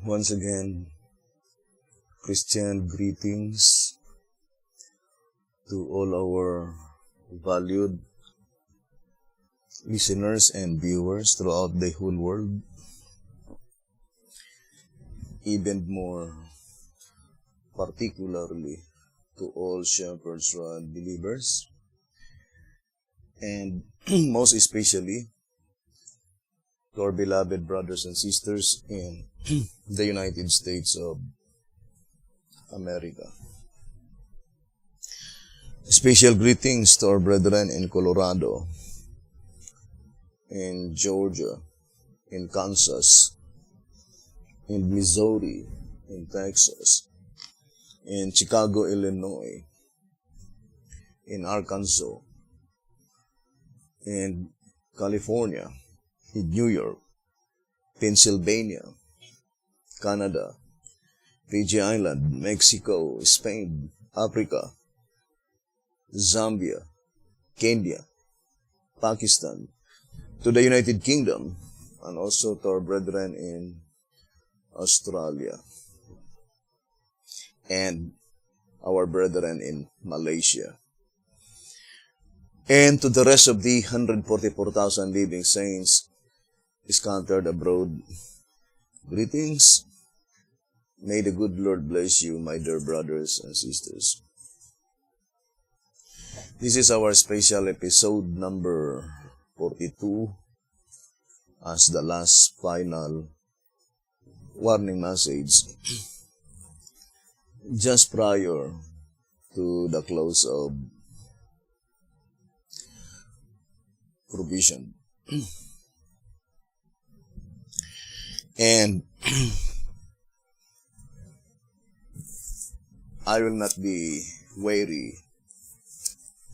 Once again, Christian greetings to all our valued listeners and viewers throughout the whole world, even more particularly to all Shepherd's Rod believers, and most especially to our beloved brothers and sisters in the United States of America. Special greetings to our brethren in Colorado, in Georgia, in Kansas, in Missouri, in Texas, in Chicago, Illinois, in Arkansas, in California, in New York, Pennsylvania, Canada, Fiji Island, Mexico, Spain, Africa, Zambia, Kenya, Pakistan, to the United Kingdom, and also to our brethren in Australia, and our brethren in Malaysia, and to the rest of the 144,000 living saints scattered abroad. Greetings. May the good Lord bless you, my dear brothers and sisters. This is our special episode number 42 as the last final warning message just prior to the close of provision. And I will not be weary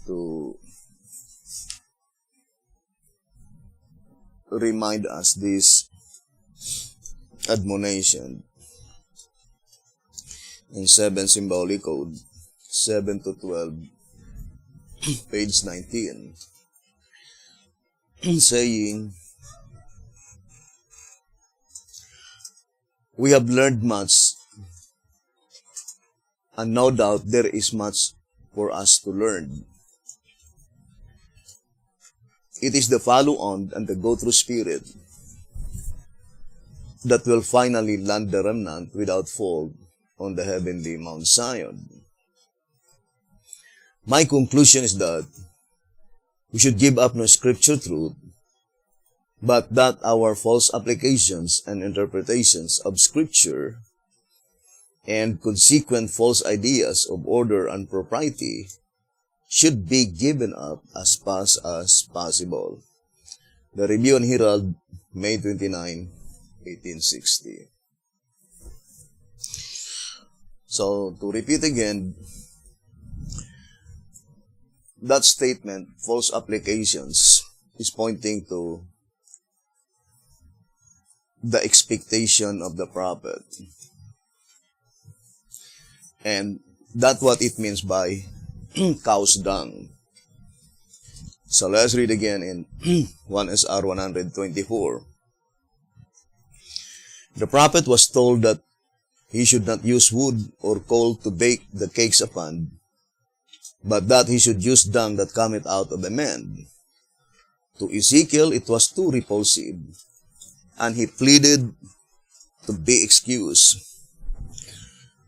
to remind us this admonition in 7 Symbolic Code, 7 to 12, page 19, saying, "We have learned much, and no doubt there is much for us to learn. It is the follow-on and the go-through spirit that will finally land the remnant without fault on the heavenly Mount Zion. My conclusion is that we should give up no scripture truth, but that our false applications and interpretations of scripture and consequent false ideas of order and propriety should be given up as fast as possible." The Review and Herald, May 29, 1860. So, to repeat again, that statement, false applications, is pointing to the expectation of the prophet. And that's what it means by cow's dung. So let's read again in 1 SR 124. "The prophet was told that he should not use wood or coal to bake the cakes upon, but that he should use dung that cometh out of a man. To Ezekiel it was too repulsive, and he pleaded to be excused.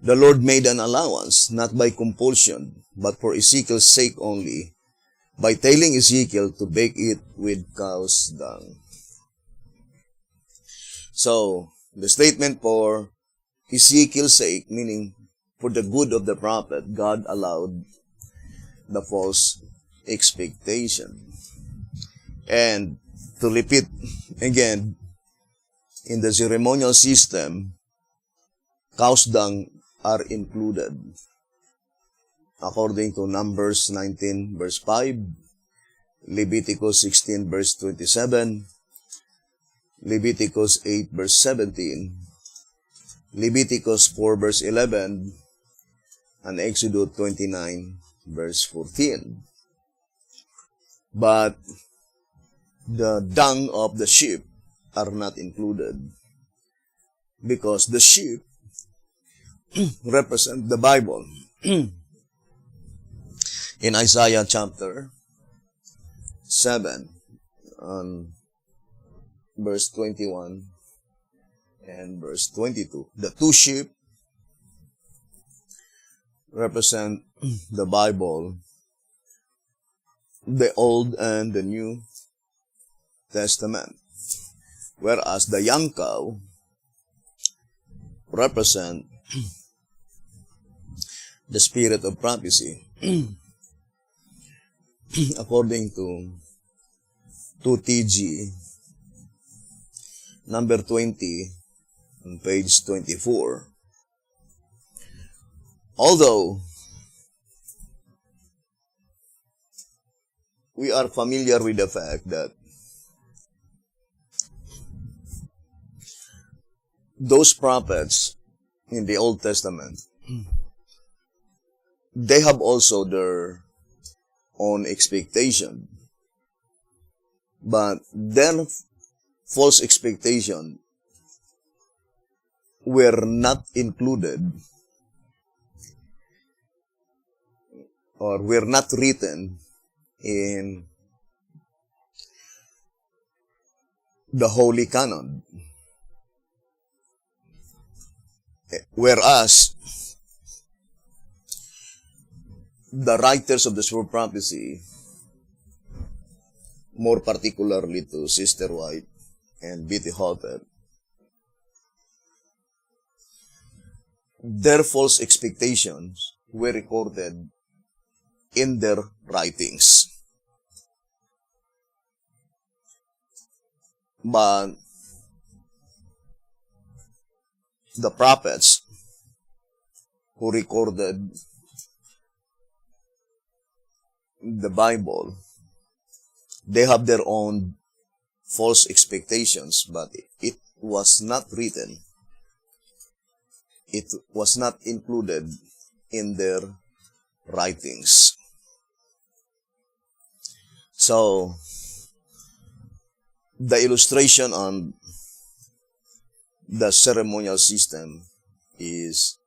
The Lord made an allowance, not by compulsion, but for Ezekiel's sake only, by telling Ezekiel to bake it with cow's dung." So, the statement for Ezekiel's sake, meaning for the good of the prophet, God allowed the false expectation. And to repeat again, in the ceremonial system, cow's dung are included. According to Numbers 19 verse 5, Leviticus 16 verse 27, Leviticus 8 verse 17, Leviticus 4 verse 11, and Exodus 29 verse 14. But the dung of the sheep are not included. because the sheep represent the Bible. In Isaiah chapter 7, on verse 21 and verse 22, the two sheep represent the Bible, the Old and the New Testament, whereas the young cow represent the spirit of prophecy. According to 2TG, number 20, on page 24, although we are familiar with the fact that those prophets in the Old Testament, they have also their own expectation. But their false expectation were not included or were not written in the Holy Canon. Whereas the writers of the Scroll of Prophecy, more particularly to Sister White and B.T. Hotep, their false expectations were recorded in their writings. But the prophets who recorded the Bible, they have their own false expectations, but it was not written. It was not included in their writings. So, the illustration on the ceremonial system is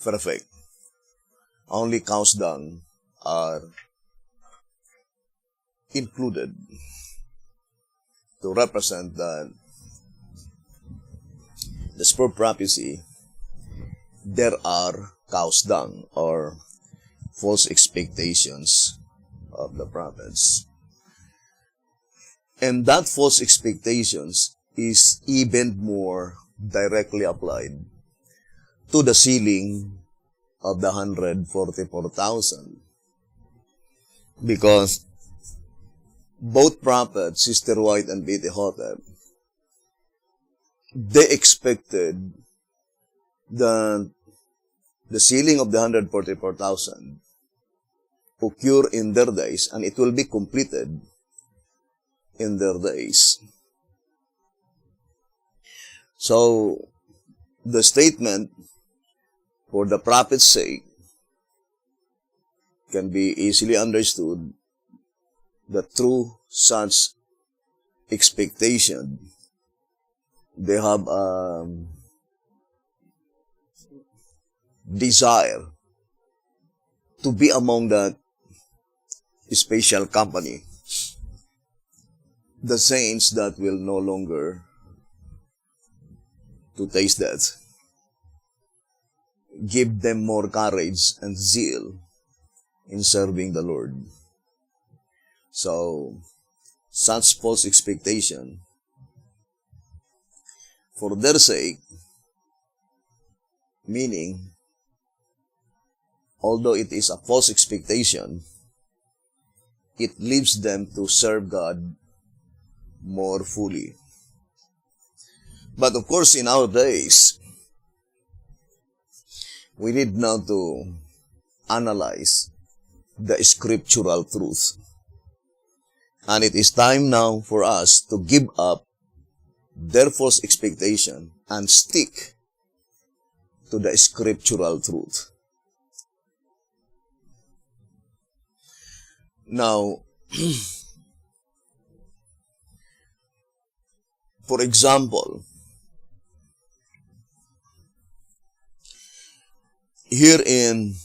perfect. Only cow's dung are included to represent that the spur prophecy, there are cow's dung or false expectations of the prophets. And that false expectations is even more directly applied to the sealing of the 144,000. Because both prophets, Sister White and B.T. Hotep, they expected the sealing of the 144,000 occur in their days, and it will be completed in their days. So, the statement, for the prophet's sake, can be easily understood that through such expectation, they have a desire to be among that special company, the saints that will no longer to taste death. Give them more courage and zeal in serving the Lord. So, such false expectation, for their sake, meaning, although it is a false expectation, it leads them to serve God more fully. But of course, in our days, we need now to analyze the scriptural truth. And it is time now for us to give up their false expectation and stick to the scriptural truth. Now, for example, here in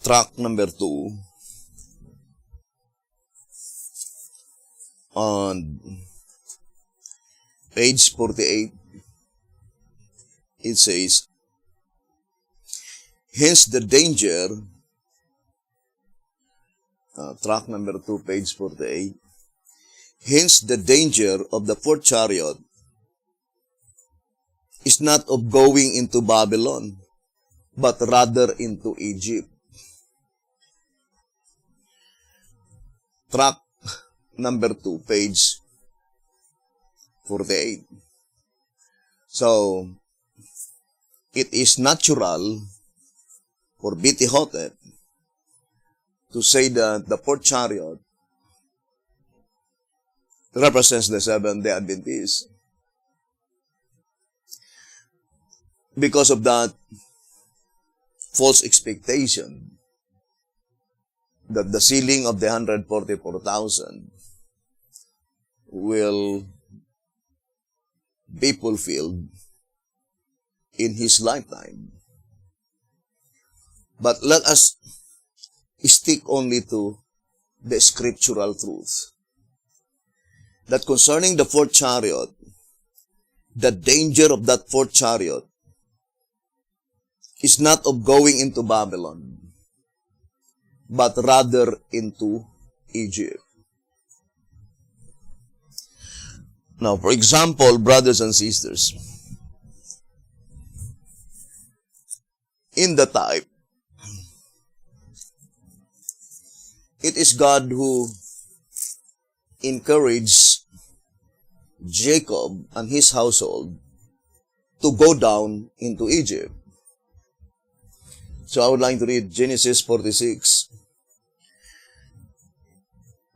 track number 2, on page 48, it says, hence the danger, track number 2, page 48, hence the danger of the fourth chariot is not of going into Babylon, but rather into Egypt. Track number 2, page 48. So, it is natural for B.T. Hotep to say that the fourth chariot represents the Seventh-day Adventists. Because of that false expectation that the sealing of the 144,000 will be fulfilled in his lifetime. But let us stick only to the scriptural truth, that concerning the fourth chariot, the danger of that fourth chariot is not of going into Babylon, but rather into Egypt. Now, for example, brothers and sisters, in the type, it is God who encouraged Jacob and his household to go down into Egypt. So I would like to read Genesis 46,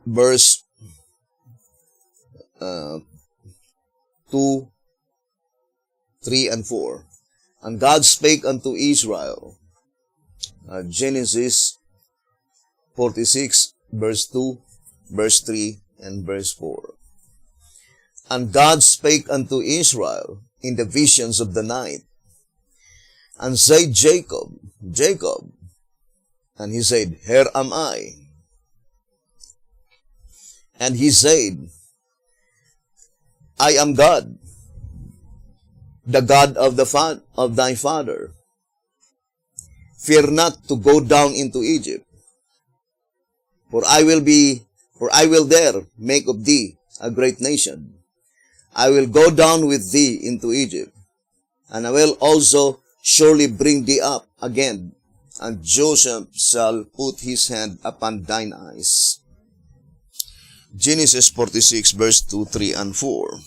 verse 2, 3, and 4. And God spake unto Israel, Genesis 46, verse 2, verse 3, and verse 4. And God spake unto Israel in the visions of the night, and said, Jacob, Jacob. And he said, Here am I. And he said, I am God, the God of thy father. Fear not to go down into Egypt, for I will there make of thee a great nation. I will go down with thee into Egypt, and I will also surely bring thee up again, and Joseph shall put his hand upon thine eyes. Genesis 46, verse 2, 3, and 4.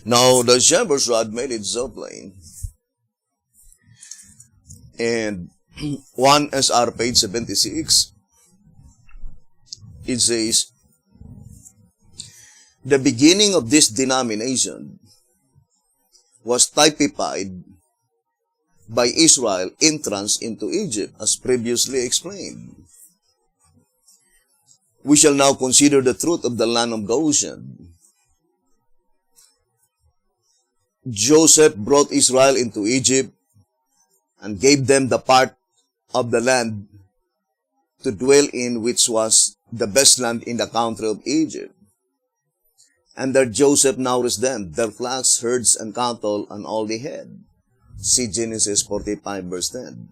Now, the shepherd's rod made it so plain. And 1 SR page 76, it says, the beginning of this denomination was typified by Israel's entrance into Egypt, as previously explained. We shall now consider the truth of the land of Goshen. Joseph brought Israel into Egypt and gave them the part of the land to dwell in, which was the best land in the country of Egypt. And there Joseph nourished them, their flocks, herds, and cattle, and all they had. See Genesis 45, verse 10.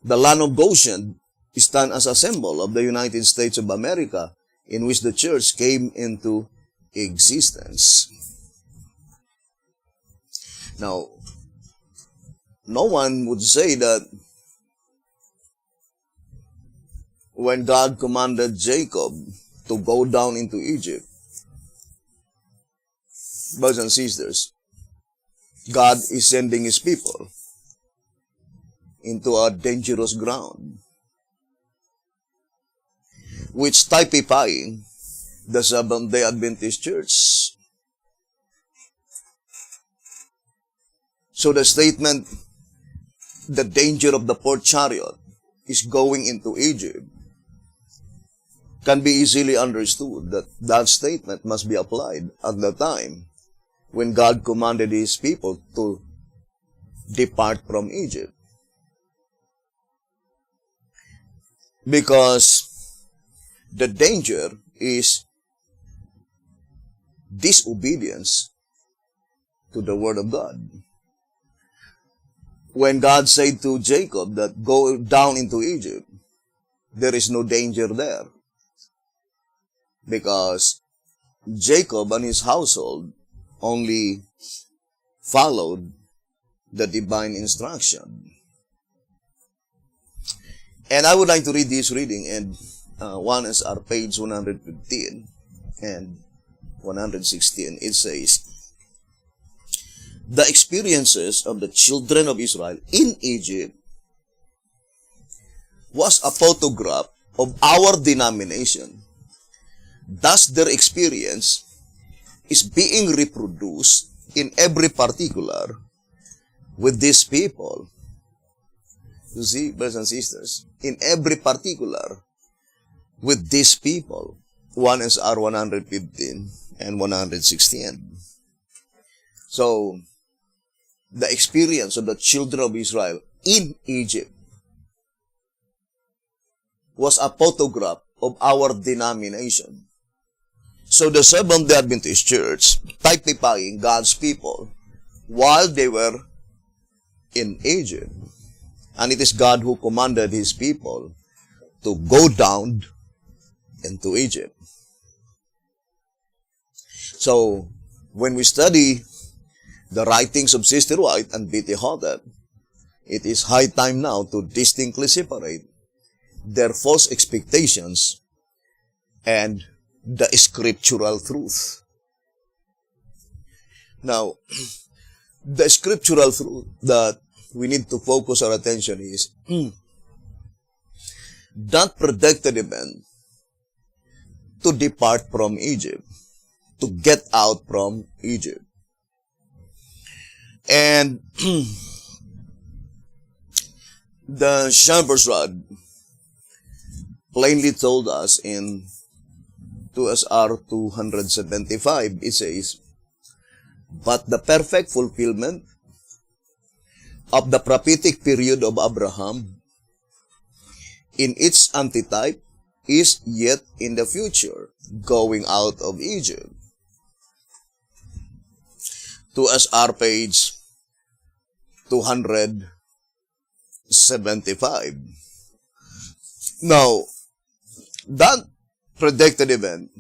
The land of Goshen stands as a symbol of the United States of America, in which the church came into existence. Now, no one would say that when God commanded Jacob to go down into Egypt, brothers and sisters, God is sending his people into a dangerous ground, which typifying the Seventh-day Adventist Church. So the statement, the danger of the fourth chariot is going into Egypt, can be easily understood that that statement must be applied at the time when God commanded his people to depart from Egypt. Because the danger is disobedience to the word of God. When God said to Jacob that go down into Egypt, there is no danger there. Because Jacob and his household only followed the divine instruction. And I would like to read this reading, and one is our page 115 and 116. It says, the experiences of the children of Israel in Egypt was a photograph of our denomination. Thus, their experience is being reproduced in every particular with these people. You see, brothers and sisters, in every particular with these people. One is R 115 and 116. So, the experience of the children of Israel in Egypt was a photograph of our denomination. So the Seventh-day Adventist Church, typifying God's people while they were in Egypt. And it is God who commanded his people to go down into Egypt. So, when we study the writings of Sister White and B.T. Hodder, it is high time now to distinctly separate their false expectations and the scriptural truth. Now, the scriptural truth that we need to focus our attention is that predicted event to depart from Egypt, to get out from Egypt. And the shepherd's rod plainly told us in 2SR 275, it says, but the perfect fulfillment of the prophetic period of Abraham in its antitype is yet in the future, going out of Egypt. 2SR page 275. Now, that predicted event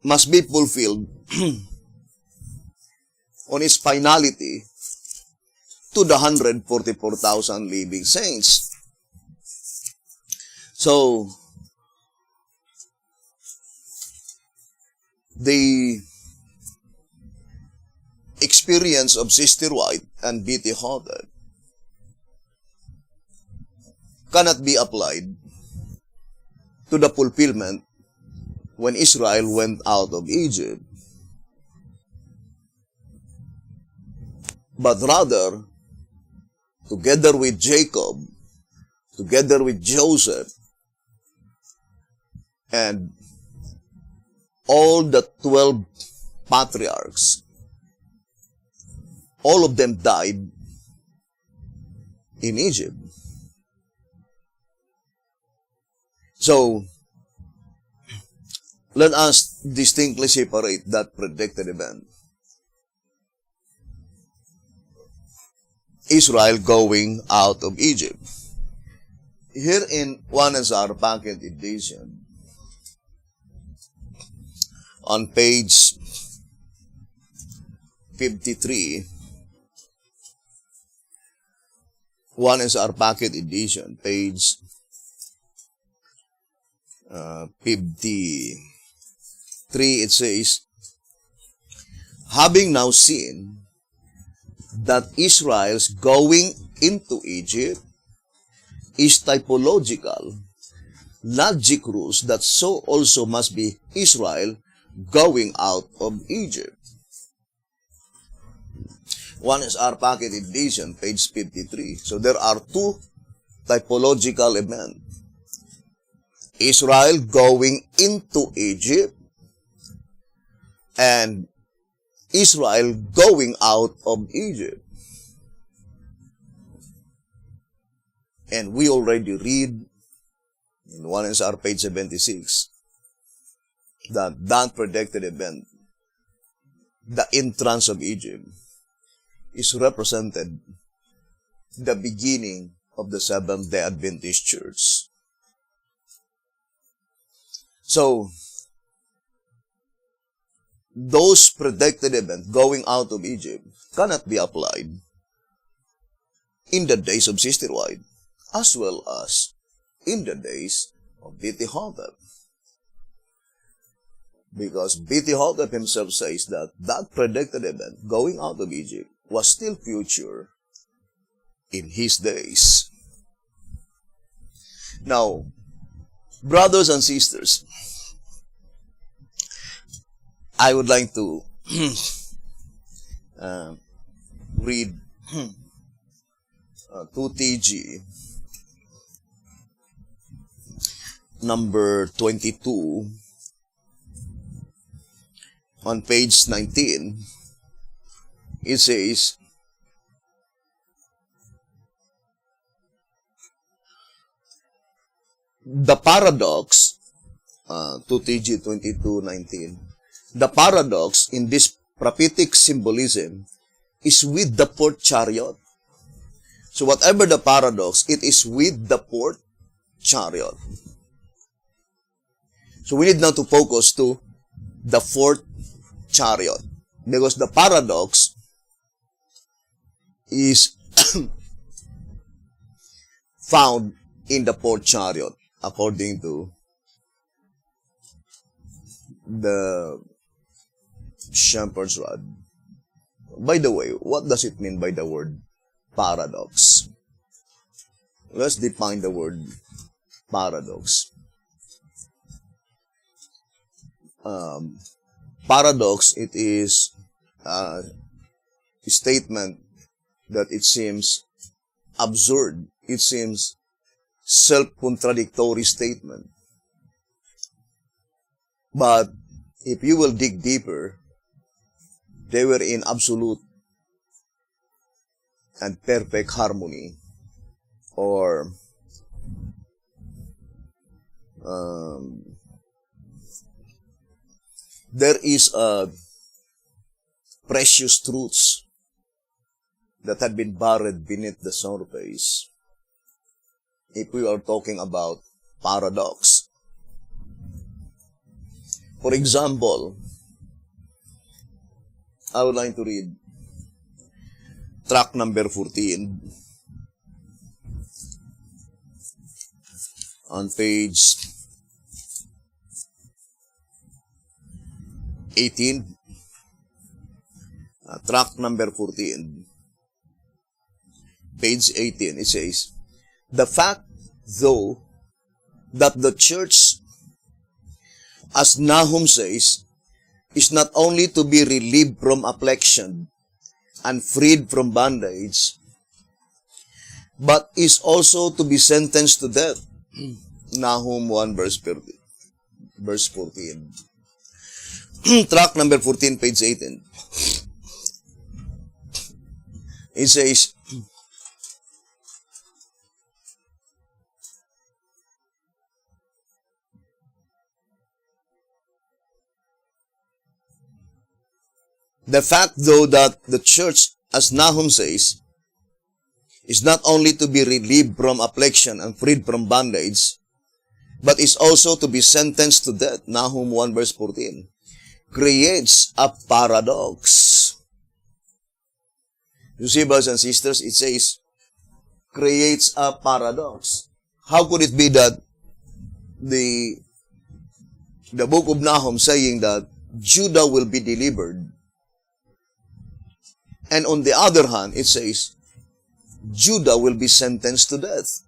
must be fulfilled on its finality to the 144,000 living saints. So, the experience of Sister White and B.T. Hodder cannot be applied to the fulfillment when Israel went out of Egypt, but rather, together with Jacob, together with Joseph, and all the 12 patriarchs, all of them died in Egypt. So, let us distinctly separate that predicted event. Israel going out of Egypt. Here in one is our packet edition, on page 53, one is our packet edition, page 53, it says, having now seen that Israel's going into Egypt is typological, logic rules that so also must be Israel going out of Egypt. One is our packet edition, page 53. So there are two typological events. Israel going into Egypt and Israel going out of Egypt. And we already read in 1SR page 76 that predicted event, the entrance of Egypt, is represented the beginning of the Seventh-day Adventist Church. So, those predicted events going out of Egypt cannot be applied in the days of Sister White, as well as in the days of B.T. Hotep. Because B.T. Hotep himself says that predicted event going out of Egypt was still future in his days. Now, brothers and sisters, I would like to read 2TG number 22 on page 19. It says, the paradox, 2TG 22:19, the paradox in this prophetic symbolism is with the fourth chariot. So whatever the paradox, it is with the fourth chariot. So we need now to focus to the fourth chariot, because the paradox is found in the fourth chariot, according to the Shepherd's Rod. By the way, what does it mean by the word paradox? Let's define the word paradox. Paradox, it is a statement that it seems absurd. It seems self-contradictory statement. But if you will dig deeper, they were in absolute and perfect harmony, or there is a precious truths that had been buried beneath the surface. If we are talking about paradox, for example, I would like to read track number 14 on page 18. Track number 14, page 18. It says, the fact, though, that the church, as Nahum says, is not only to be relieved from affliction and freed from bondage, but is also to be sentenced to death. Nahum 1 verse 14. Track number 14, page 18. It says, the fact, though, that the church, as Nahum says, is not only to be relieved from affliction and freed from bondage, but is also to be sentenced to death, Nahum 1 verse 14, creates a paradox. You see, brothers and sisters, it says, creates a paradox. How could it be that the book of Nahum saying that Judah will be delivered, and on the other hand, it says, Judah will be sentenced to death?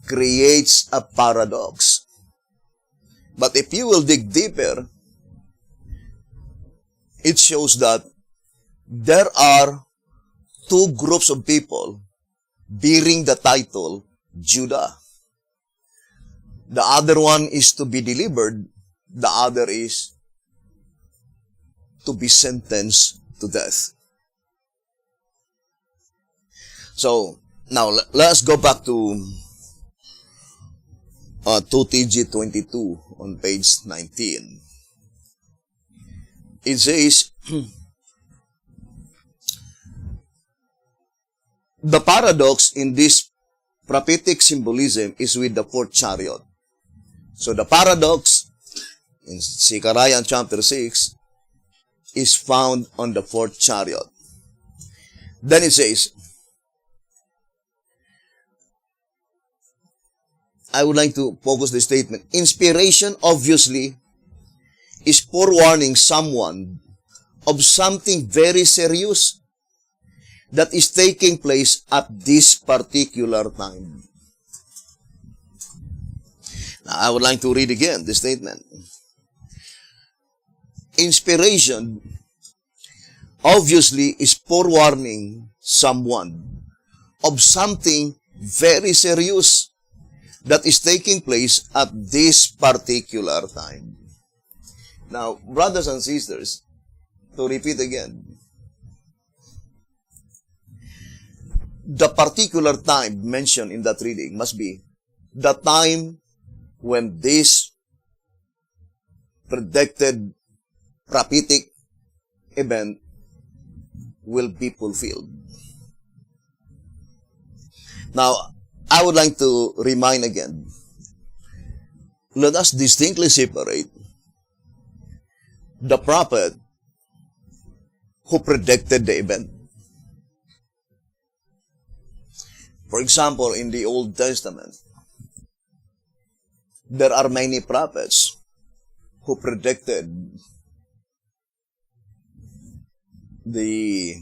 Creates a paradox. But if you will dig deeper, it shows that there are two groups of people bearing the title Judah. The other one is to be delivered. The other is to be sentenced to death. So, now, let's go back to 2TG22 on page 19. It says, the paradox in this prophetic symbolism is with the fourth chariot. So the paradox in Zechariah chapter 6 is found on the fourth chariot. Then it says, I would like to focus the statement. Inspiration obviously is forewarning someone of something very serious that is taking place at this particular time. Now, I would like to read again the statement. Inspiration obviously is forewarning someone of something very serious that is taking place at this particular time. Now, brothers and sisters, to repeat again, the particular time mentioned in that reading must be the time when this predicted prophetic event will be fulfilled. Now, I would like to remind again, let us distinctly separate the prophet who predicted the event. For example, in the Old Testament, there are many prophets who predicted the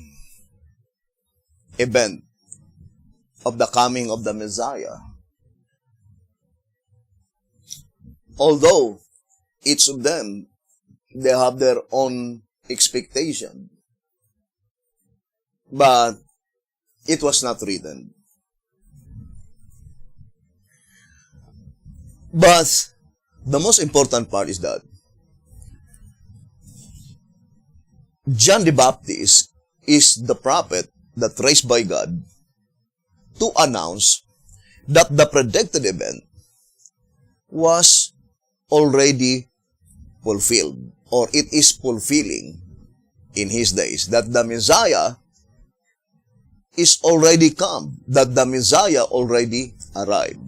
event of the coming of the Messiah. Although each of them, they have their own expectation. But it was not written. But the most important part is that John the Baptist is the prophet that raised by God to announce that the predicted event was already fulfilled, or it is fulfilling in his days, that the Messiah is already come, that the Messiah already arrived.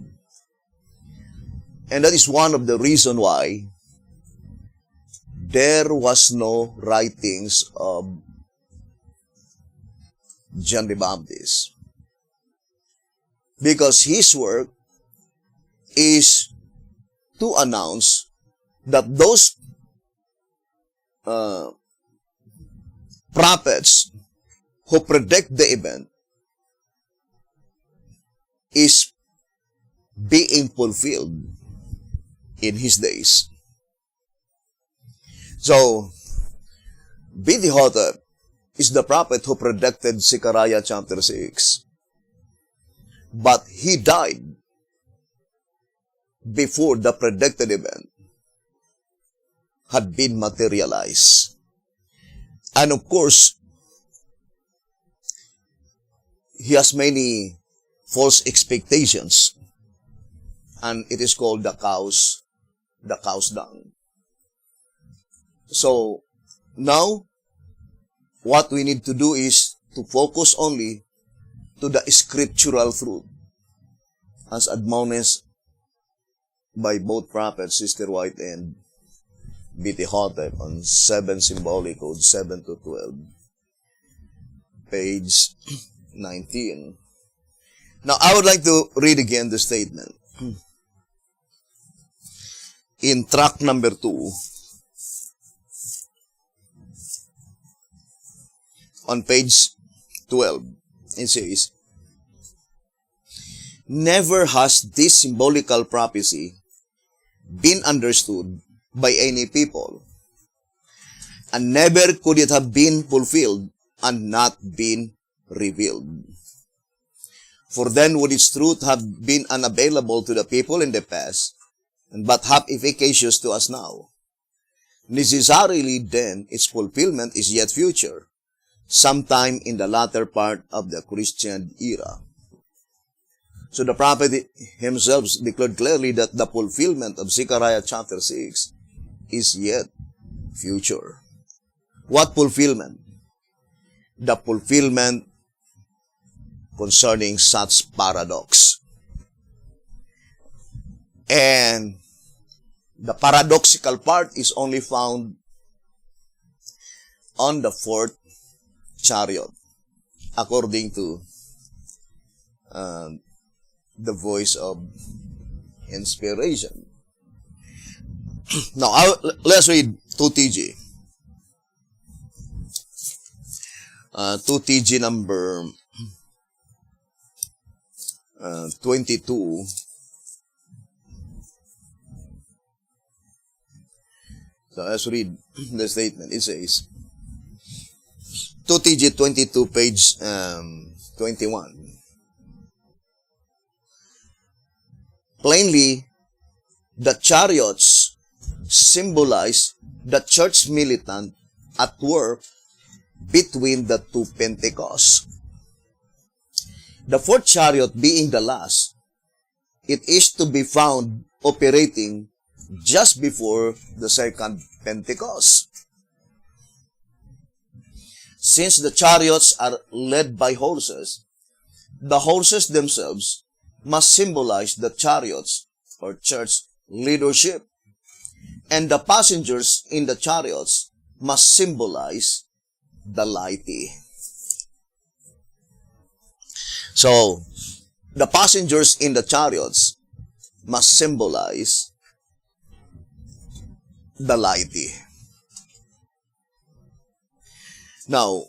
And that is one of the reasons why there was no writings of John the Baptist. Because his work is to announce that those prophets who predict the event is being fulfilled in his days. So, Bidihotep is the prophet who predicted Zechariah chapter 6. But he died before the predicted event had been materialized. And of course, he has many false expectations. And it is called the cow's dung. So, now, what we need to do is to focus only to the scriptural truth, as admonished by both prophets, Sister White and Bidihotep, on 7 Symbolic Code 7 to 12, page 19. Now, I would like to read again the statement. In track number 2, on page 12, it says, never has this symbolical prophecy been understood by any people, and never could it have been fulfilled and not been revealed. For then would its truth have been unavailable to the people in the past, but half efficacious to us now. Necessarily then, its fulfillment is yet future, sometime in the latter part of the Christian era. So the prophet himself declared clearly that the fulfillment of Zechariah chapter 6 is yet future. What fulfillment? The fulfillment concerning such paradox. And the paradoxical part is only found on the fourth chariot, according to the voice of inspiration. Now, let's read 2TG. 2TG number 22. So let's read the statement. It says, 2TG 22, page 21. Plainly, the chariots symbolize the church militant at work between the two Pentecosts. The fourth chariot being the last, it is to be found operating just before the second Pentecost. Since the chariots are led by horses, the horses themselves must symbolize the chariots or church leadership, and the passengers in the chariots must symbolize the laity. So, the passengers in the chariots must symbolize the laity. Now,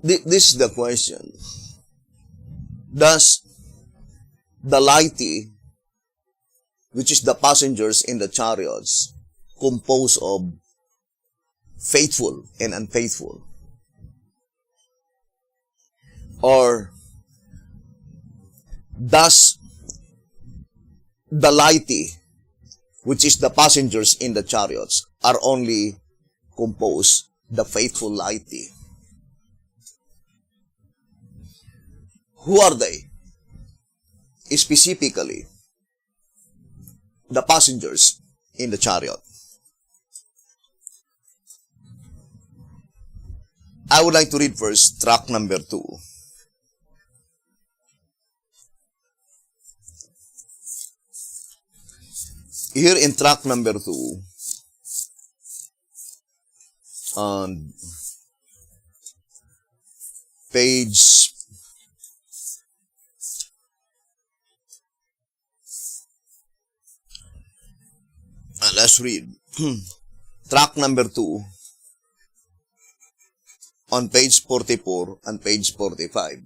this is the question. Does the laity, which is the passengers in the chariots, compose of faithful and unfaithful? Or does the laity, which is the passengers in the chariots, are only composed the faithful laity? Who are they? Specifically, the passengers in the chariot. I would like to read first track number 2. Here in track number 2, on page let's read track number 2 on page 44 and page 45.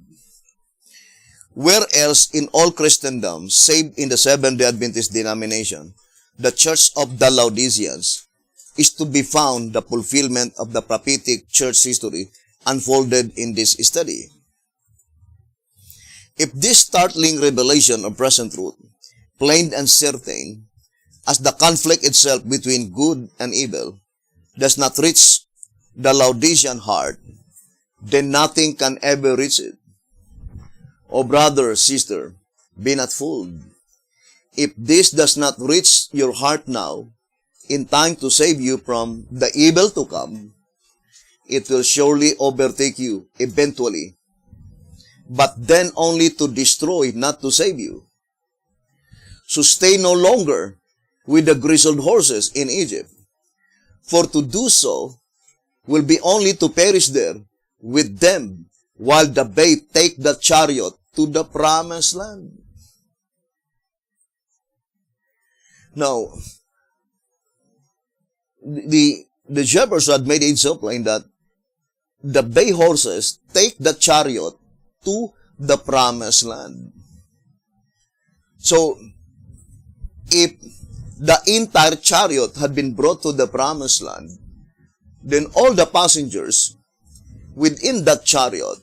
Where else in all Christendom, save in the Seventh-day Adventist denomination, the Church of the Laodiceans, is to be found the fulfillment of the prophetic church history unfolded in this study. If this startling revelation of present truth, plain and certain, as the conflict itself between good and evil, does not reach the Laodicean heart, then nothing can ever reach it. O brother, sister, be not fooled. If this does not reach your heart now, in time to save you from the evil to come, it will surely overtake you eventually, but then only to destroy, not to save you. So stay no longer with the grizzled horses in Egypt, for to do so will be only to perish there with them, while the bait take the chariot to the promised land. Now, the shepherds had made it so plain that the bay horses take the chariot to the promised land. So, if the entire chariot had been brought to the promised land, then all the passengers within that chariot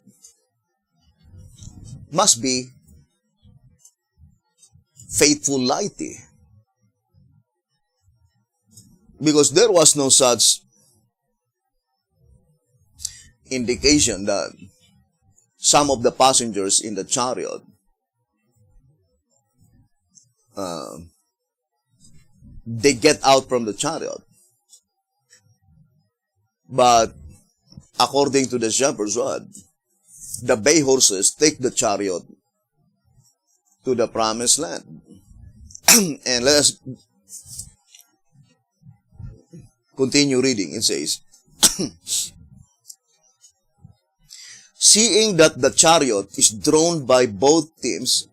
must be faithful laity. Because there was no such indication that some of the passengers in the chariot they get out from the chariot. But according to the shepherd's word, the bay horses take the chariot to the promised land. And let us continue reading. It says, seeing that the chariot is drawn by both teams,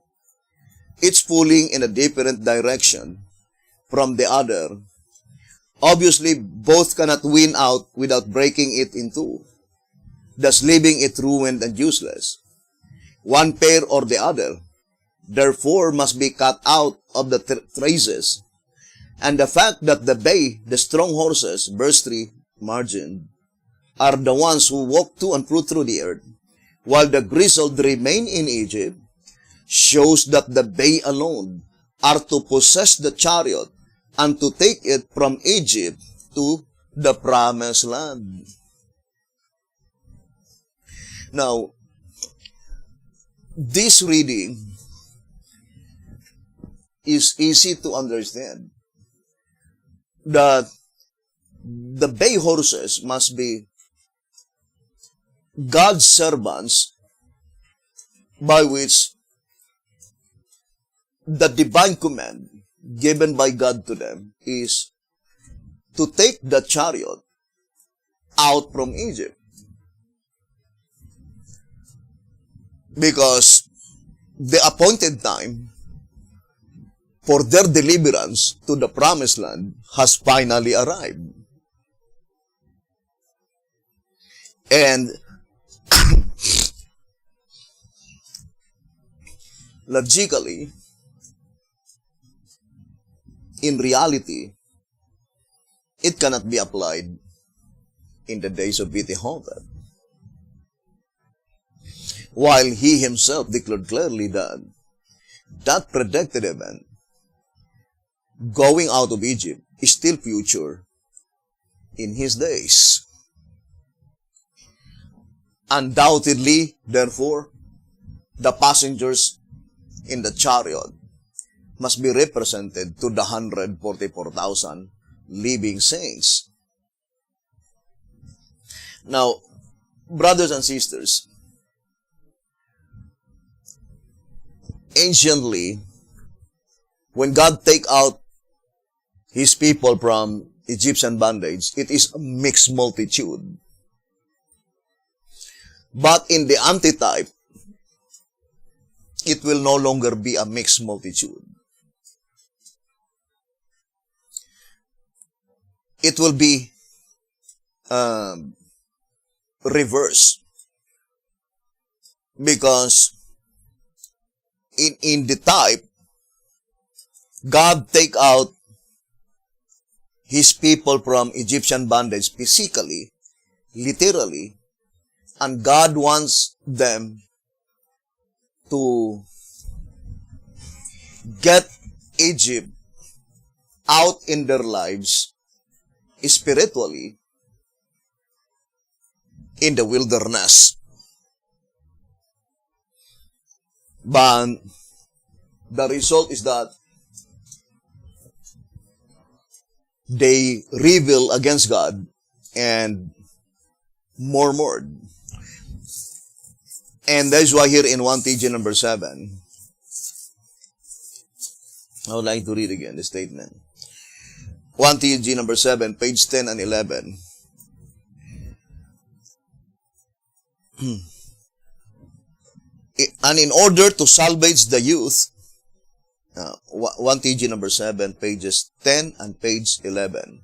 each pulling in a different direction from the other, obviously both cannot win out without breaking it in two, thus leaving it ruined and useless. One pair or the other, therefore, must be cut out of the traces. And the fact that the bay, the strong horses, verse 3, margin, are the ones who walk to and fro through the earth, while the grizzled remain in Egypt, shows that the bay alone are to possess the chariot and to take it from Egypt to the promised land. Now, this reading is easy to understand, that the bay horses must be God's servants by which the divine command given by God to them is to take the chariot out from Egypt. Because the appointed time for their deliverance to the promised land has finally arrived. And logically, in reality, it cannot be applied in the days of Jehoshaphat. While he himself declared clearly that that predicted event, going out of Egypt, is still future in his days. Undoubtedly, therefore, the passengers in the chariot must be represented to the 144,000 living saints. Now, brothers and sisters, anciently, when God take out His people from Egyptian bondage, it is a mixed multitude. But in the antitype, it will no longer be a mixed multitude. It will be reverse. Because in the type, God take out His people from Egyptian bondage physically, literally, and God wants them to get Egypt out in their lives spiritually in the wilderness. But the result is that they rebel against God and murmured. And that's why here in 1 TG number 7, I would like to read again the statement. 1 TG number 7, page 10 and 11. And in order to salvage the youth, 1 TG number 7, pages 10 and page 11.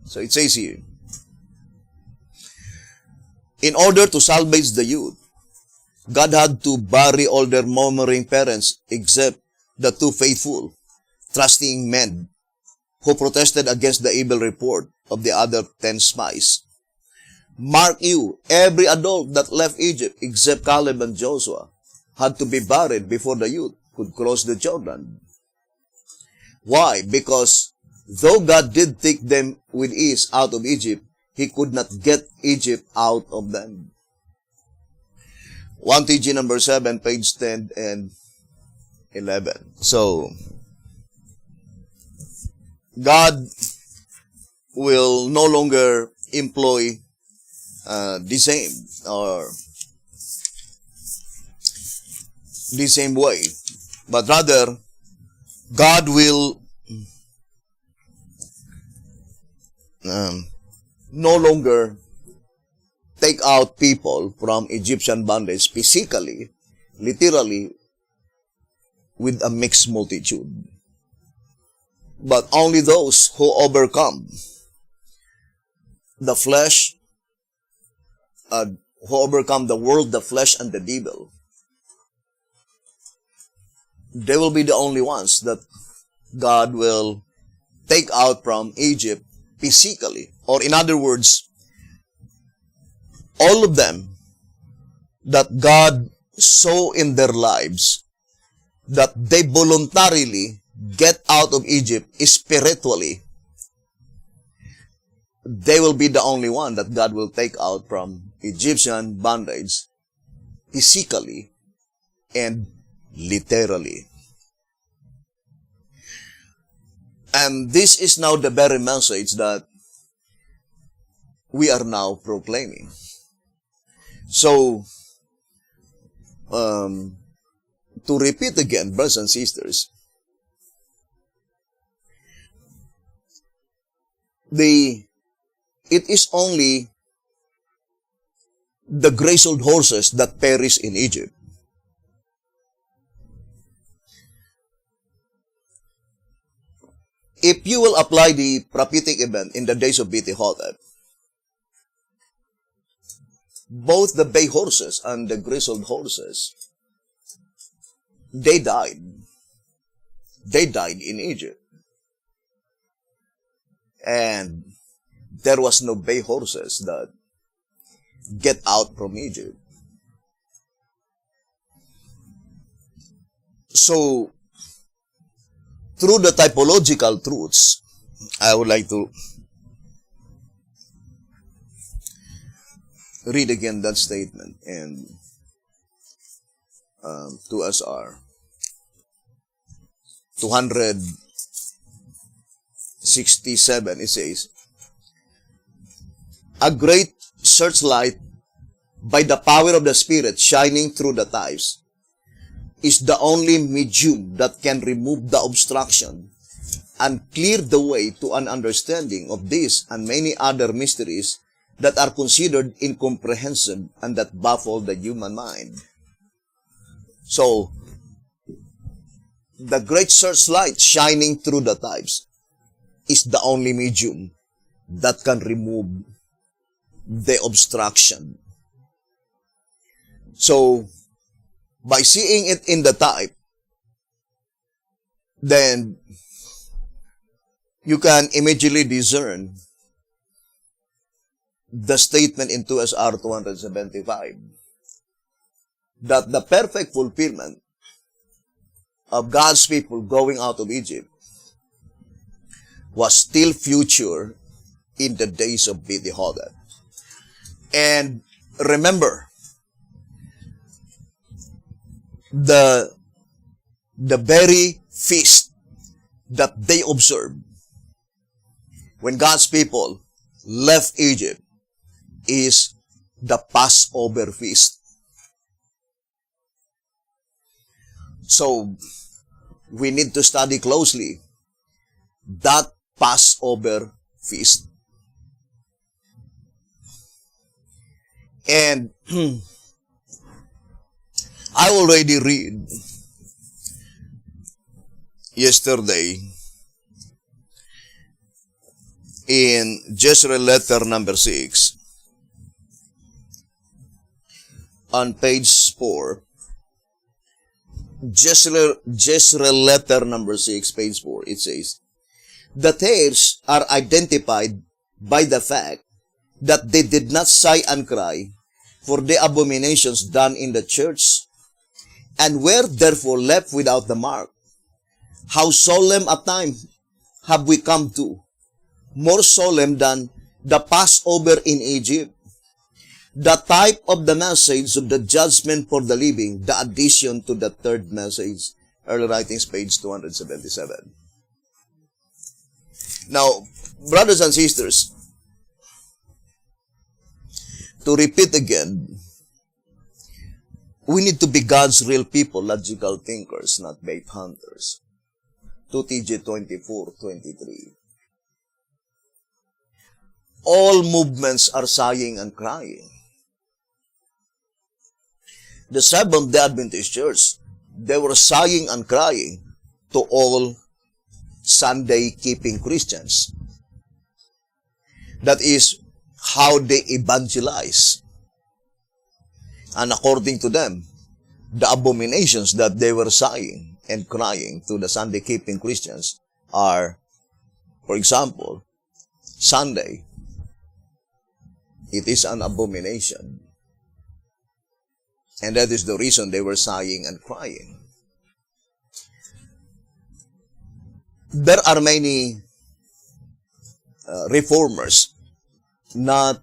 So it says here, in order to salvage the youth, God had to bury all their murmuring parents except the two faithful, trusting men who protested against the evil report of the other 10 spies. Mark you, every adult that left Egypt except Caleb and Joshua had to be buried before the youth could cross the Jordan. Why? Because though God did take them with ease out of Egypt, He could not get Egypt out of them. 1 TG number 7, page 10 and 11. So, God will no longer employ the same way, but rather God will no longer take out people from Egyptian bondage physically, literally, with a mixed multitude, but only those who overcome the flesh, who overcome the world, the flesh, and the devil. They will be the only ones that God will take out from Egypt physically. Or in other words, all of them that God saw in their lives that they voluntarily get out of Egypt spiritually, they will be the only one that God will take out from Egyptian bondage physically and literally. And this is now the very message that we are now proclaiming. So, to repeat again, brothers and sisters, it is only the gray-souled horses that perish in Egypt. If you will apply the prophetic event in the days of Beti-Hotep, both the bay horses and the gray-souled horses, they died. They died in Egypt. And there was no bay horses that get out from Egypt. So, through the typological truths, I would like to read again that statement in 2SR 267. It says, a great searchlight by the power of the Spirit shining through the types is the only medium that can remove the obstruction and clear the way to an understanding of this and many other mysteries that are considered incomprehensible and that baffle the human mind. So, the great searchlight shining through the types is the only medium that can remove the obstruction. So, by seeing it in the type, then you can immediately discern the statement in 2SR 275 that the perfect fulfillment of God's people going out of Egypt was still future in the days of Beti-Hotep. And remember, the very feast that they observed when God's people left Egypt is the Passover feast. So, we need to study closely that Passover feast. And I already read yesterday in Jezreel letter number 6 on page 4. Jezreel letter number 6, page 4, it says, the thieves are identified by the fact that they did not sigh and cry for the abominations done in the church, and were therefore left without the mark. How solemn a time have we come to, more solemn than the Passover in Egypt, the type of the message of the judgment for the living, the addition to the third message. Early Writings, page 277. Now, brothers and sisters, to repeat again, we need to be God's real people, logical thinkers, not bait hunters. 2 TJ 24:23. All movements are sighing and crying. The Seventh-day Adventist Church, they were sighing and crying to all Sunday-keeping Christians. That is how they evangelize. And according to them, the abominations that they were sighing and crying to the Sunday-keeping Christians are, for example, Sunday. It is an abomination. And that is the reason they were sighing and crying. There are many reformers, not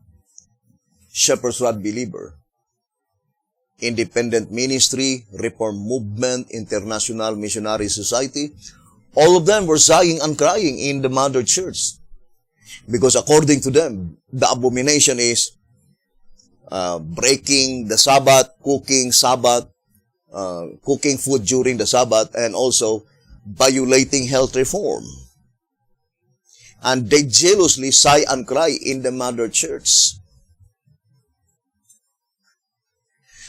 Shepherd's Rod believer, independent ministry, reform movement, international missionary society. All of them were sighing and crying in the mother church. Because according to them, the abomination is breaking the Sabbath, cooking food during the Sabbath, and also violating health reform. And they jealously sigh and cry in the mother church.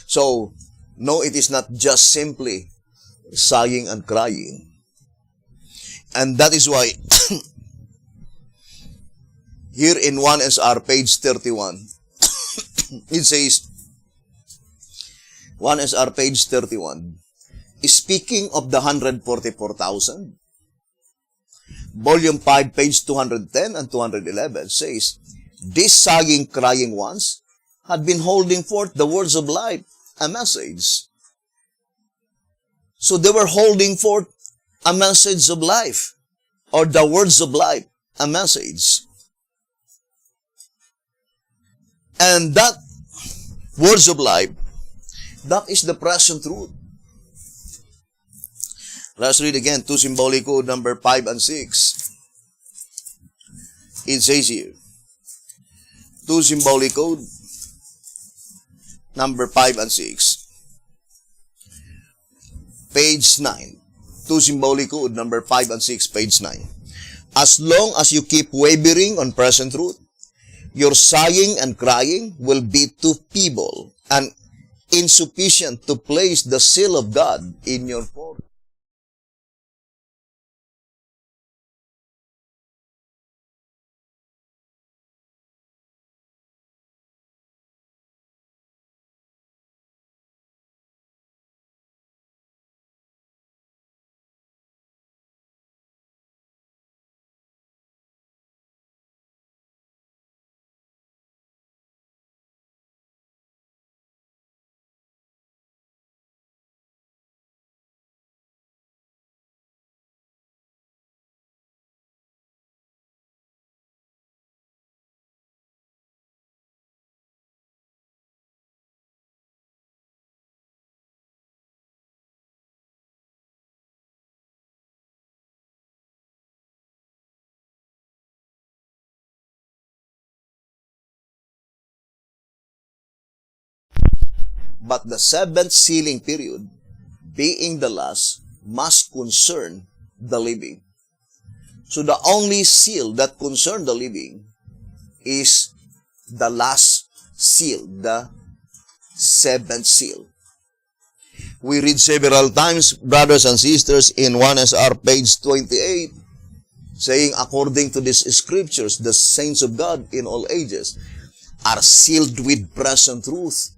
So, no, it is not just simply sighing and crying. And that is why, here in 1SR, page 31, it says, 1SR, page 31, speaking of the 144,000, volume 5, page 210 and 211 says, these sighing, crying ones had been holding forth the words of life, a message. So they were holding forth a message of life, or the words of life, a message. And that words of life, that is the present truth. Let's read again, 2 Symbolic Code number 5 and 6. It says here, 2 Symbolic Code number 5 and 6. Page 9. 2 Symbolic Code number 5 and 6, page 9. As long as you keep wavering on present truth, your sighing and crying will be too feeble and insufficient to place the seal of God in your forehead. But the seventh sealing period, being the last, must concern the living. So the only seal that concerns the living is the last seal, the seventh seal. We read several times, brothers and sisters, in 1SR page 28, saying, according to these scriptures, the saints of God in all ages are sealed with present truth.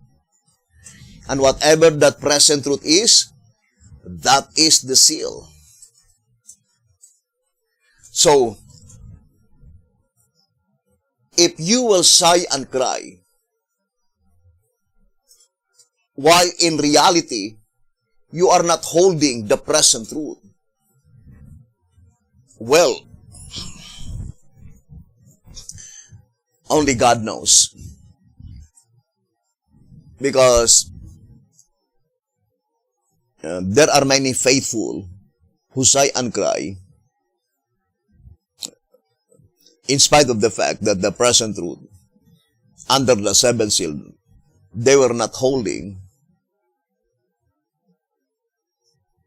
And whatever that present truth is, that is the seal. So, if you will sigh and cry, while in reality, you are not holding the present truth, well, Only God knows. Because there are many faithful who sigh and cry in spite of the fact that the present truth under the seventh seal they were not holding.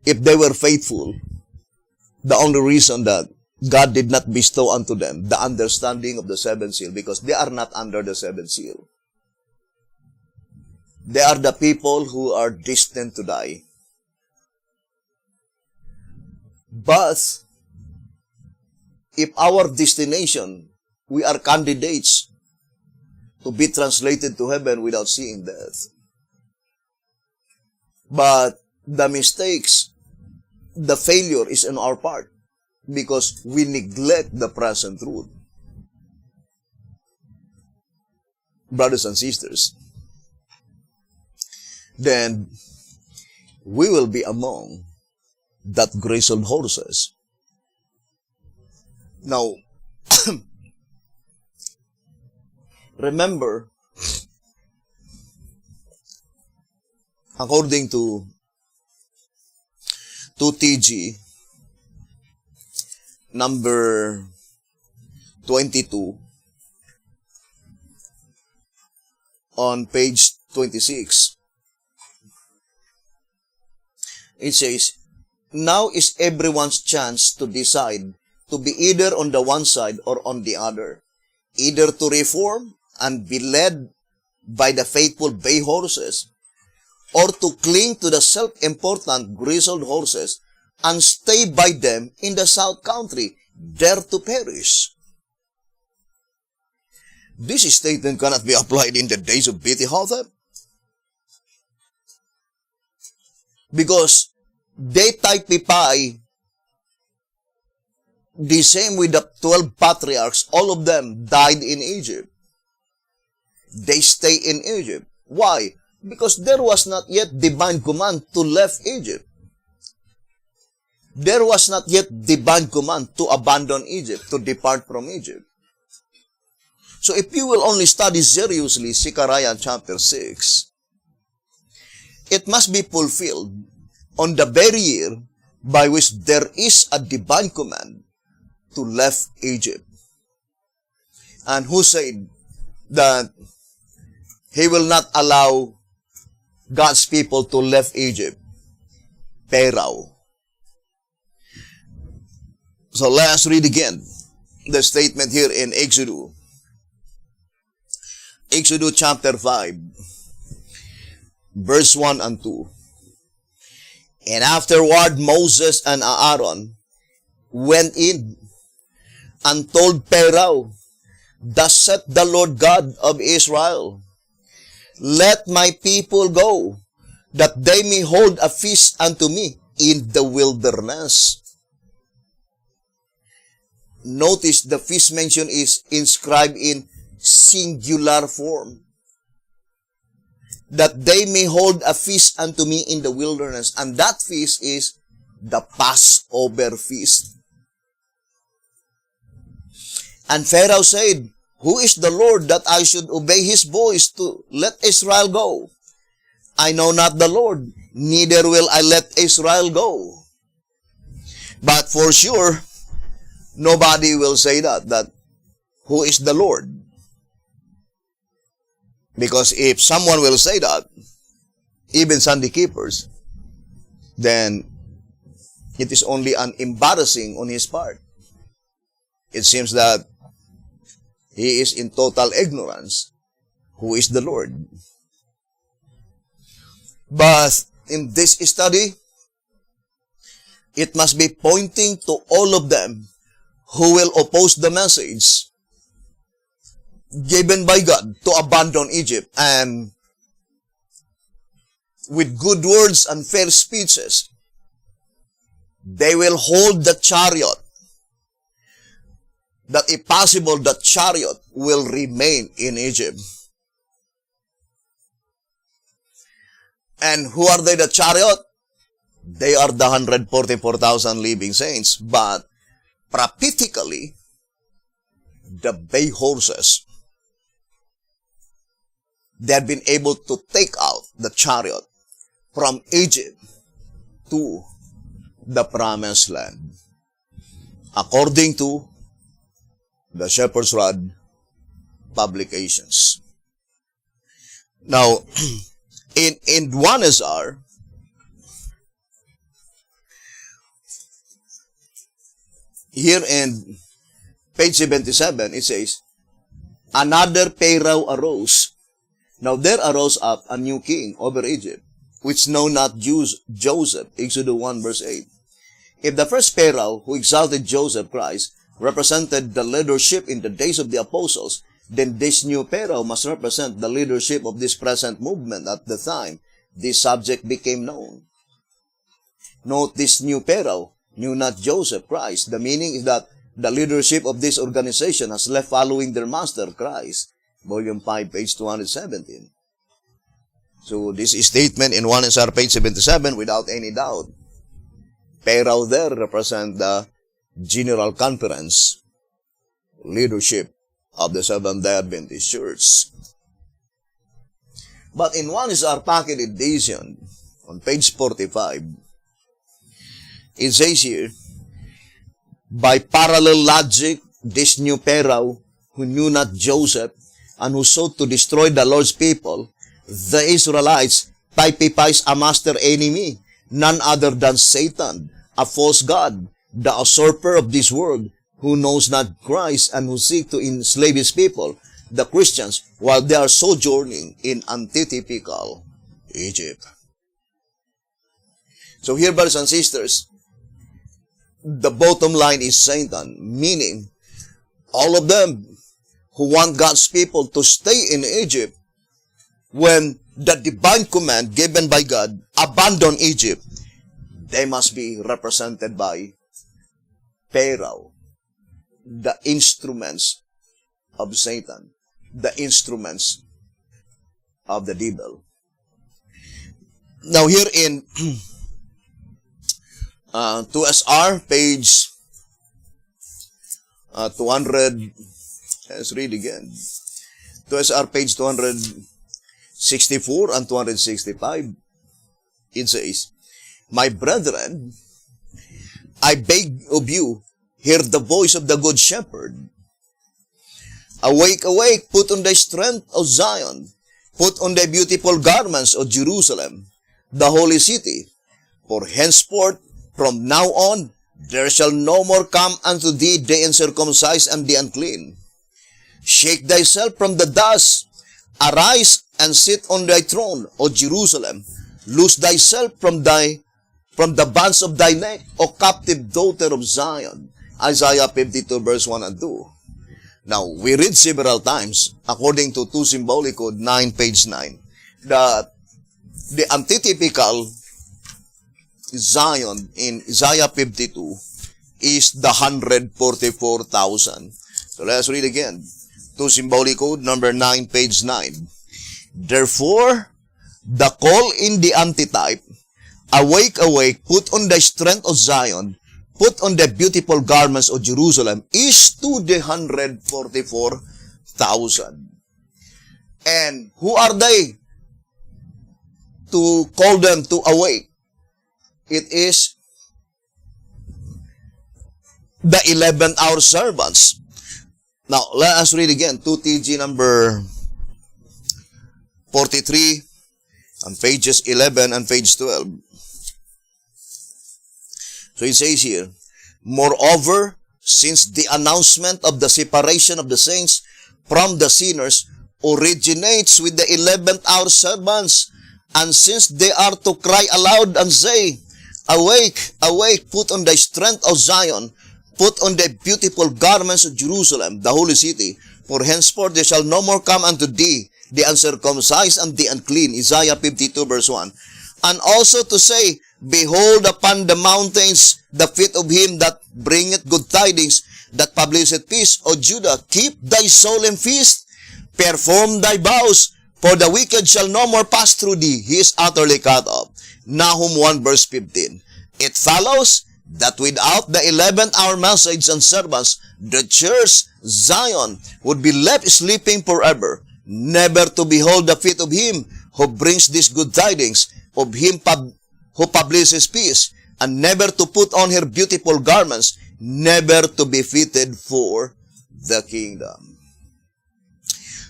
If they were faithful, the only reason that God did not bestow unto them the understanding of the seventh seal, because they are not under the seventh seal. They are the people who are destined to die. But if our destination, we are candidates to be translated to heaven without seeing death. But the mistakes, the failure is on our part because we neglect the present truth. Brothers and sisters, then we will be among that grizzled horses. Now, remember, according to 2TG, number 22, on page 26, it says, now is everyone's chance to decide to be either on the one side or on the other, either to reform and be led by the faithful bay horses, or to cling to the self-important grizzled horses and stay by them in the south country, there to perish. This statement cannot be applied in the days of B.T. Hotep, because they typify the same with the 12 patriarchs. All of them died in Egypt. They stay in Egypt. Why? Because there was not yet divine command to leave Egypt. There was not yet divine command to abandon Egypt, to depart from Egypt. So if you will only study seriously Zechariah chapter 6, it must be fulfilled on the very year by which there is a divine command to leave Egypt. And who said that he will not allow God's people to leave Egypt? Pharaoh. So let's read again the statement here in Exodus. Exodus chapter 5, verse 1 and 2. And afterward Moses and Aaron went in and told Pharaoh, thus saith the Lord God of Israel, let my people go, that they may hold a feast unto me in the wilderness. Notice the feast mention is inscribed in singular form. That they may hold a feast unto me in the wilderness. And that feast is the Passover feast. And Pharaoh said, who is the Lord that I should obey his voice to let Israel go? I know not the Lord, neither will I let Israel go. But for sure, nobody will say that who is the Lord? Because if someone will say that, even Sunday keepers, then it is only an embarrassing on his part. It seems that he is in total ignorance. Who is the Lord? But in this study, it must be pointing to all of them who will oppose the message given by God to abandon Egypt, and with good words and fair speeches, they will hold the chariot, that if possible, the chariot will remain in Egypt. And who are they, the chariot? They are the 144,000 living saints, but prophetically, the bay horses they had been able to take out the chariot from Egypt to the promised land, according to the Shepherd's Rod publications. Now, in 1SR, here in page 77, it says, another Pharaoh arose. Now there arose up a new king over Egypt, which know not Joseph, Exodus 1 verse 8. If the first Pharaoh who exalted Joseph, Christ, represented the leadership in the days of the apostles, then this new Pharaoh must represent the leadership of this present movement at the time this subject became known. Note, this new Pharaoh knew not Joseph, Christ. The meaning is that the leadership of this organization has left following their master, Christ. Volume 5, page 217. So this statement in 1SR page 77, without any doubt, Pharaoh there represent the General Conference leadership of the Seventh-day Adventist Church. But in 1SR Pocket Edition, on page 45, it says here, by parallel logic, this new Pharaoh, who knew not Joseph, and who sought to destroy the Lord's people, the Israelites, typifies a master enemy, none other than Satan, a false god, the usurper of this world, who knows not Christ and who seek to enslave his people, the Christians, while they are sojourning in antitypical Egypt. So here, brothers and sisters, the bottom line is Satan, meaning all of them who want God's people to stay in Egypt when the divine command given by God, abandon Egypt, they must be represented by Pharaoh, the instruments of Satan, the instruments of the devil. Now here in 2SR, page 200, let's read again. 2SR, page 264 and 265, it says, my brethren, I beg of you, hear the voice of the good shepherd. Awake, awake, put on the strength of Zion, put on the beautiful garments of Jerusalem, the holy city. For henceforth, from now on, there shall no more come unto thee the uncircumcised and the unclean. Shake thyself from the dust, arise and sit on thy throne, O Jerusalem. Loose thyself from the bands of thy neck, O captive daughter of Zion. Isaiah 52 verse 1 and 2. Now, we read several times, according to 2 Symbolic Code 9, page 9, that the antitypical Zion in Isaiah 52 is the 144,000. So let's read again. 2 Symbolic Code number 9, page 9. Therefore, the call in the antitype, awake, awake, put on the strength of Zion, put on the beautiful garments of Jerusalem, is to the 144,000. And who are they to call them to awake? It is the 11th hour servants. Now, let us read again, 2TG number 43, on pages 11 and page 12. So it says here, moreover, since the announcement of the separation of the saints from the sinners originates with the 11th hour servants, and since they are to cry aloud and say, awake, awake, put on the strength of Zion, put on the beautiful garments of Jerusalem, the holy city, for henceforth there shall no more come unto thee the uncircumcised and the unclean, Isaiah 52 verse 1. And also to say, behold upon the mountains the feet of him that bringeth good tidings, that publisheth peace, O Judah, keep thy solemn feast, perform thy vows, for the wicked shall no more pass through thee, he is utterly cut off. Nahum 1 verse 15. It follows that without the 11th hour message and servants, the church, Zion, would be left sleeping forever, never to behold the feet of him who brings these good tidings, of him who publishes peace, and never to put on her beautiful garments, never to be fitted for the kingdom.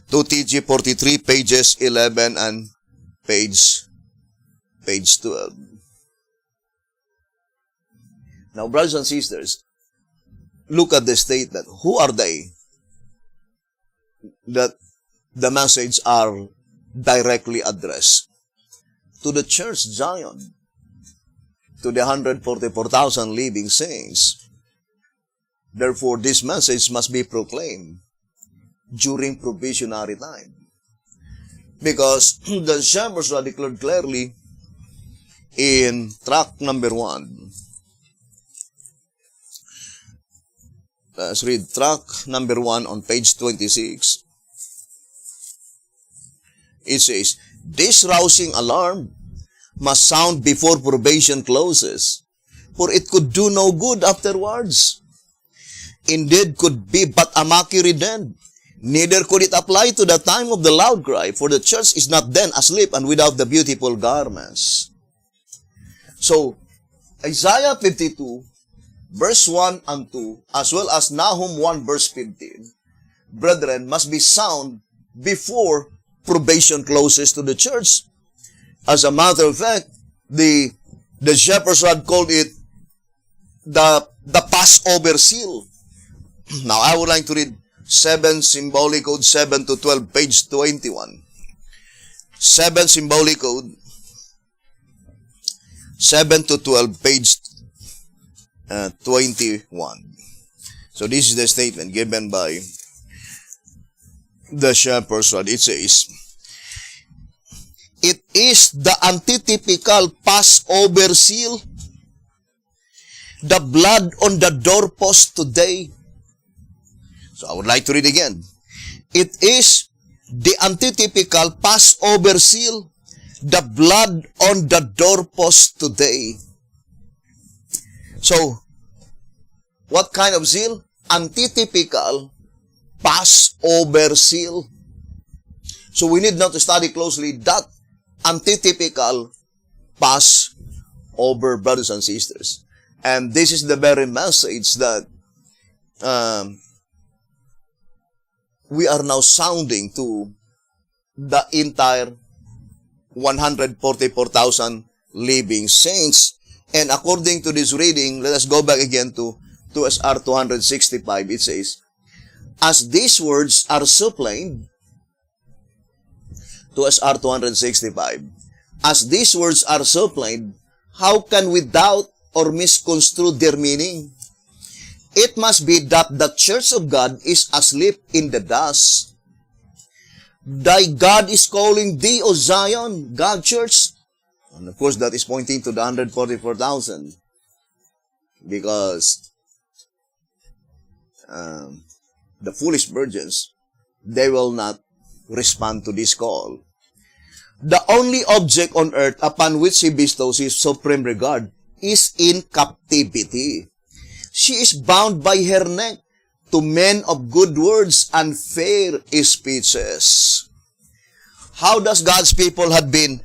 2TG 43, pages 11 and page 12. Now, brothers and sisters, look at the statement. Who are they that the message are directly addressed? To the church Zion, to the 144,000 living saints. Therefore, this message must be proclaimed during probationary time. Because the shepherds are declared clearly in tract number 1. Let's read tract number 1 on page 26. It says, this rousing alarm must sound before probation closes, for it could do no good afterwards. Indeed, could be but a mockery then. Neither could it apply to the time of the loud cry, for the church is not then asleep and without the beautiful garments. So, Isaiah 52, verse 1 and 2, as well as Nahum 1, verse 15, brethren, must be sound before probation closes to the church. As a matter of fact, the shepherds had called it the Passover seal. Now, I would like to read 7 Symbolic Code 7 to 12, page 21. 7 Symbolic Code 7 to 12, page 21. So this is the statement given by the shepherds. It says, it is the antitypical Passover seal, the blood on the doorpost today. So I would like to read again. It is the antitypical Passover seal, the blood on the doorpost today. So, what kind of seal? Antitypical Passover seal. So we need now to study closely that antitypical Passover, brothers and sisters. And this is the very message that we are now sounding to the entire 144,000 living saints. And according to this reading, let us go back again to SR 265. It says, as these words are so plain, to SR 265, as these words are so plain, how can we doubt or misconstrue their meaning? It must be that the church of God is asleep in the dust. Thy God is calling thee, O Zion, God church. And of course, that is pointing to the 144,000. Because the foolish virgins, they will not respond to this call. The only object on earth upon which he bestows his supreme regard is in captivity. She is bound by her neck to men of good words and fair speeches. How does God's people have been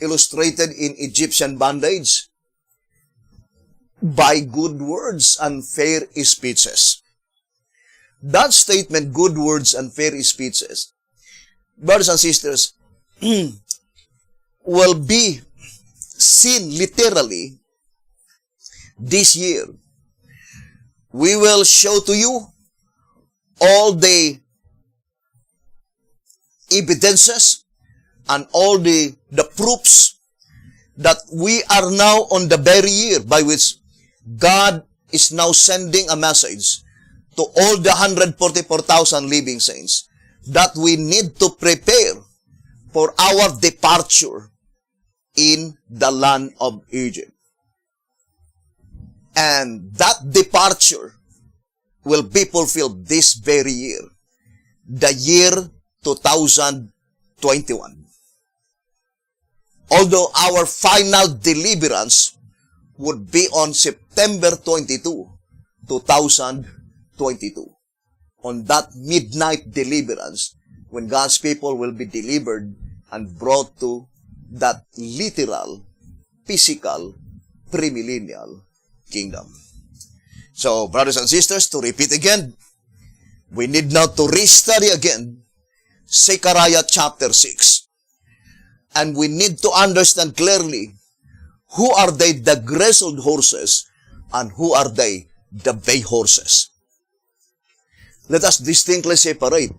illustrated in Egyptian bondage? By good words and fair speeches. That statement, good words and fair speeches, brothers and sisters, will be seen literally this year. We will show to you all the evidences and all the proofs that we are now on the very year by which God is now sending a message to all the 144,000 living saints that we need to prepare for our departure in the land of Egypt. And that departure will be fulfilled this very year, the year 2021. Although our final deliverance would be on September 22, 2022. On that midnight deliverance, when God's people will be delivered and brought to that literal, physical, premillennial kingdom. So, brothers and sisters, to repeat again, we need now to restudy again Zechariah chapter 6. And we need to understand clearly who are they, the grizzled horses, and who are they, the bay horses. Let us distinctly separate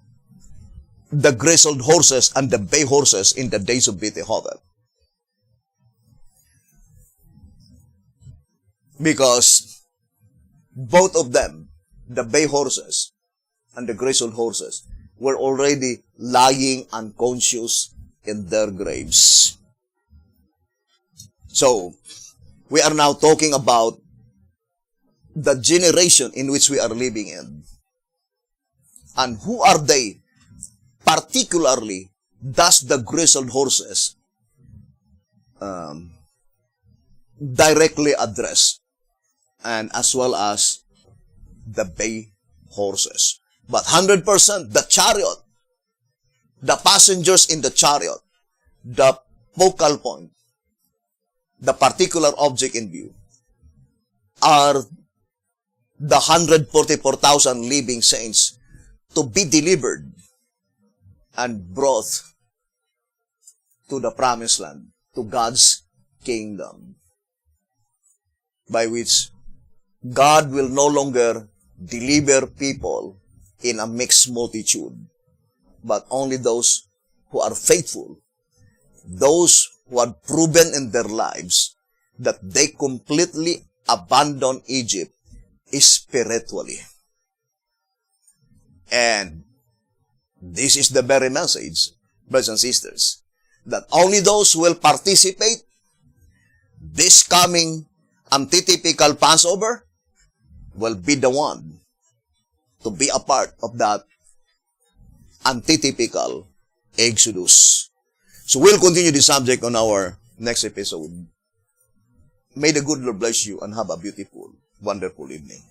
the grizzled horses and the bay horses in the days of Jehovah. Because both of them, the bay horses and the grizzled horses, were already lying unconscious in their graves. So, we are now talking about the generation in which we are living in. And who are they? Particularly, does the grizzled horses directly address, and as well as the bay horses. But 100%, the chariot, the passengers in the chariot, the focal point, the particular object in view, are the 144,000 living saints to be delivered and brought to the promised land, to God's kingdom, by which God will no longer deliver people in a mixed multitude, but only those who are faithful, those who have proven in their lives that they completely abandon Egypt spiritually. And this is the very message, brothers and sisters, that only those who will participate this coming antitypical Passover will be the one to be a part of that antitypical Exodus. So we'll continue this subject on our next episode. May the good Lord bless you and have a beautiful, wonderful evening.